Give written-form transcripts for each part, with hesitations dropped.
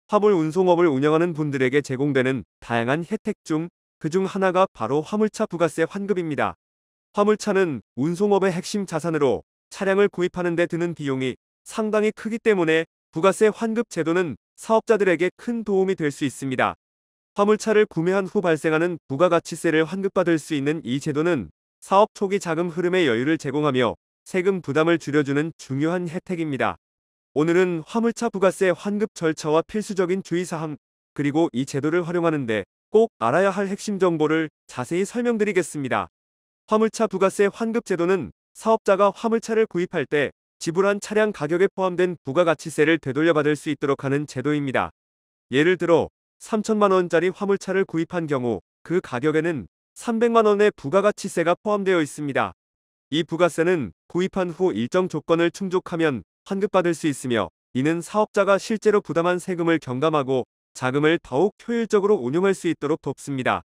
화물 운송업을 운영하는 분들에게 제공되는 다양한 혜택 중 그중 하나가 바로 화물차 부가세 환급입니다. 화물차는 운송업의 핵심 자산으로 차량을 구입하는 데 드는 비용이 상당히 크기 때문에 부가세 환급 제도는 사업자들에게 큰 도움이 될 수 있습니다. 화물차를 구매한 후 발생하는 부가가치세를 환급받을 수 있는 이 제도는 사업 초기 자금 흐름의 여유를 제공하며 세금 부담을 줄여주는 중요한 혜택입니다. 오늘은 화물차 부가세 환급 절차와 필수적인 주의사항, 그리고 이 제도를 활용하는데 꼭 알아야 할 핵심 정보를 자세히 설명드리겠습니다. 화물차 부가세 환급 제도는 사업자가 화물차를 구입할 때 지불한 차량 가격에 포함된 부가가치세를 되돌려받을 수 있도록 하는 제도입니다. 예를 들어 3천만 원짜리 화물차를 구입한 경우 그 가격에는 300만 원의 부가가치세가 포함되어 있습니다. 이 부가세는 구입한 후 일정 조건을 충족하면 환급받을 수 있으며, 이는 사업자가 실제로 부담한 세금을 경감하고 자금을 더욱 효율적으로 운용할 수 있도록 돕습니다.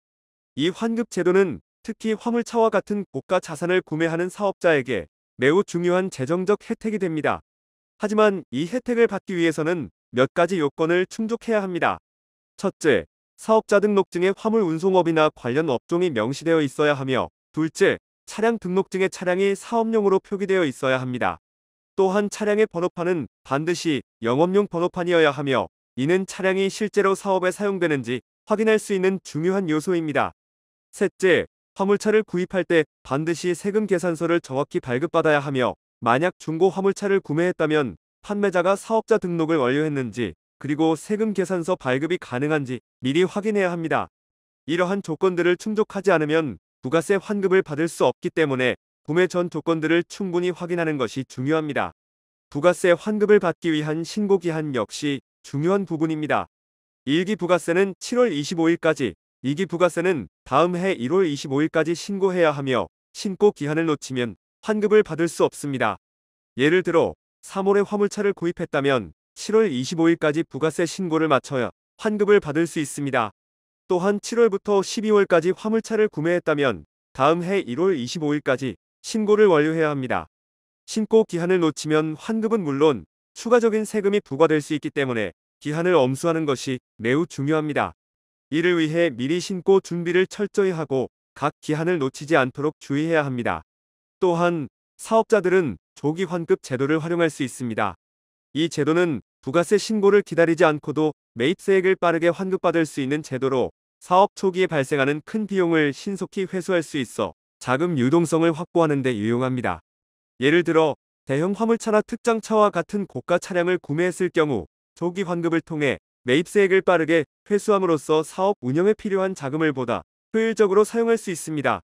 이 환급 제도는 특히 화물차와 같은 고가 자산을 구매하는 사업자에게 매우 중요한 재정적 혜택이 됩니다. 하지만 이 혜택을 받기 위해서는 몇 가지 요건을 충족해야 합니다. 첫째, 사업자 등록증에 화물 운송업이나 관련 업종이 명시되어 있어야 하며, 둘째, 차량 등록증에 차량이 사업용으로 표기되어 있어야 합니다. 또한 차량의 번호판은 반드시 영업용 번호판이어야 하며, 이는 차량이 실제로 사업에 사용되는지 확인할 수 있는 중요한 요소입니다. 셋째, 화물차를 구입할 때 반드시 세금 계산서를 정확히 발급받아야 하며, 만약 중고 화물차를 구매했다면 판매자가 사업자 등록을 완료했는지, 그리고 세금 계산서 발급이 가능한지 미리 확인해야 합니다. 이러한 조건들을 충족하지 않으면 부가세 환급을 받을 수 없기 때문에 구매 전 조건들을 충분히 확인하는 것이 중요합니다. 부가세 환급을 받기 위한 신고 기한 역시 중요한 부분입니다. 1기 부가세는 7월 25일까지, 2기 부가세는 다음 해 1월 25일까지 신고해야 하며, 신고 기한을 놓치면 환급을 받을 수 없습니다. 예를 들어 3월에 화물차를 구입했다면 7월 25일까지 부가세 신고를 마쳐야 환급을 받을 수 있습니다. 또한 7월부터 12월까지 화물차를 구매했다면 다음 해 1월 25일까지 신고를 완료해야 합니다. 신고 기한을 놓치면 환급은 물론 추가적인 세금이 부과될 수 있기 때문에 기한을 엄수하는 것이 매우 중요합니다. 이를 위해 미리 신고 준비를 철저히 하고 각 기한을 놓치지 않도록 주의해야 합니다. 또한 사업자들은 조기 환급 제도를 활용할 수 있습니다. 이 제도는 부가세 신고를 기다리지 않고도 매입세액을 빠르게 환급받을 수 있는 제도로 사업 초기에 발생하는 큰 비용을 신속히 회수할 수 있어 자금 유동성을 확보하는 데 유용합니다. 예를 들어 대형 화물차나 특장차와 같은 고가 차량을 구매했을 경우 조기 환급을 통해 매입세액을 빠르게 회수함으로써 사업 운영에 필요한 자금을 보다 효율적으로 사용할 수 있습니다.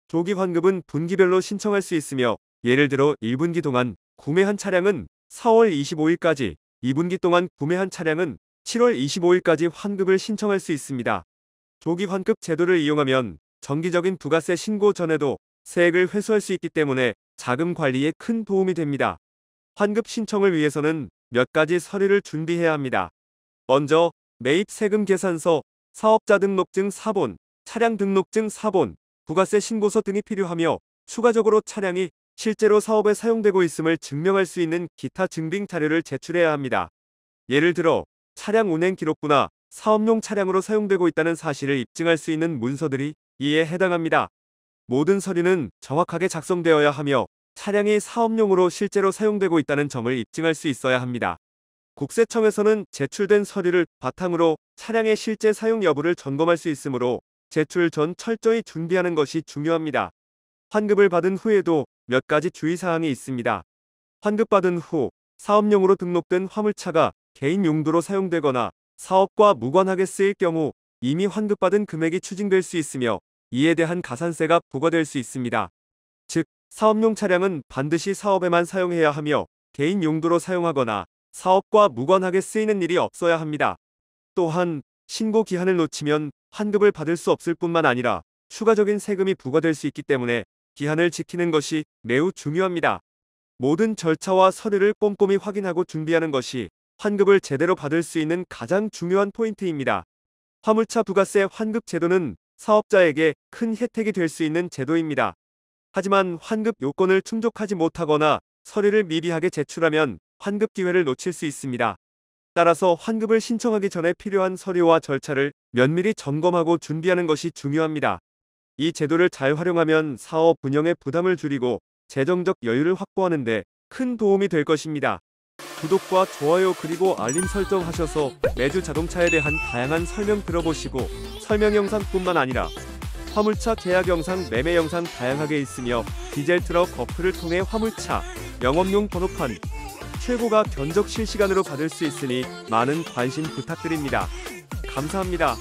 조기 환급은 분기별로 신청할 수 있으며, 예를 들어 1분기 동안 구매한 차량은 4월 25일까지, 2분기 동안 구매한 차량은 7월 25일까지 환급을 신청할 수 있습니다. 조기 환급 제도를 이용하면 정기적인 부가세 신고 전에도 세액을 회수할 수 있기 때문에 자금 관리에 큰 도움이 됩니다. 환급 신청을 위해서는 몇 가지 서류를 준비해야 합니다. 먼저 매입 세금 계산서, 사업자 등록증 사본, 차량 등록증 사본, 부가세 신고서 등이 필요하며, 추가적으로 차량이 실제로 사업에 사용되고 있음을 증명할 수 있는 기타 증빙 자료를 제출해야 합니다. 예를 들어 차량 운행 기록부나 사업용 차량으로 사용되고 있다는 사실을 입증할 수 있는 문서들이 이에 해당합니다. 모든 서류는 정확하게 작성되어야 하며 차량이 사업용으로 실제로 사용되고 있다는 점을 입증할 수 있어야 합니다. 국세청에서는 제출된 서류를 바탕으로 차량의 실제 사용 여부를 점검할 수 있으므로 제출 전 철저히 준비하는 것이 중요합니다. 환급을 받은 후에도 몇 가지 주의사항이 있습니다. 환급받은 후 사업용으로 등록된 화물차가 개인 용도로 사용되거나 사업과 무관하게 쓰일 경우 이미 환급받은 금액이 추징될 수 있으며, 이에 대한 가산세가 부과될 수 있습니다. 즉, 사업용 차량은 반드시 사업에만 사용해야 하며 개인 용도로 사용하거나 사업과 무관하게 쓰이는 일이 없어야 합니다. 또한 신고 기한을 놓치면 환급을 받을 수 없을 뿐만 아니라 추가적인 세금이 부과될 수 있기 때문에 기한을 지키는 것이 매우 중요합니다. 모든 절차와 서류를 꼼꼼히 확인하고 준비하는 것이 환급을 제대로 받을 수 있는 가장 중요한 포인트입니다. 화물차 부가세 환급 제도는 사업자에게 큰 혜택이 될 수 있는 제도입니다. 하지만 환급 요건을 충족하지 못하거나 서류를 미비하게 제출하면 환급 기회를 놓칠 수 있습니다. 따라서 환급을 신청하기 전에 필요한 서류와 절차를 면밀히 점검하고 준비하는 것이 중요합니다. 이 제도를 잘 활용하면 사업 운영의 부담을 줄이고 재정적 여유를 확보하는 데 큰 도움이 될 것입니다. 구독과 좋아요 그리고 알림 설정하셔서 매주 자동차에 대한 다양한 설명 들어보시고 설명 영상뿐만 아니라 화물차 계약 영상, 매매 영상 다양하게 있으며 디젤 트럭 어플을 통해 화물차 영업용 번호판 최고가 견적 실시간으로 받을 수 있으니 많은 관심 부탁드립니다. 감사합니다.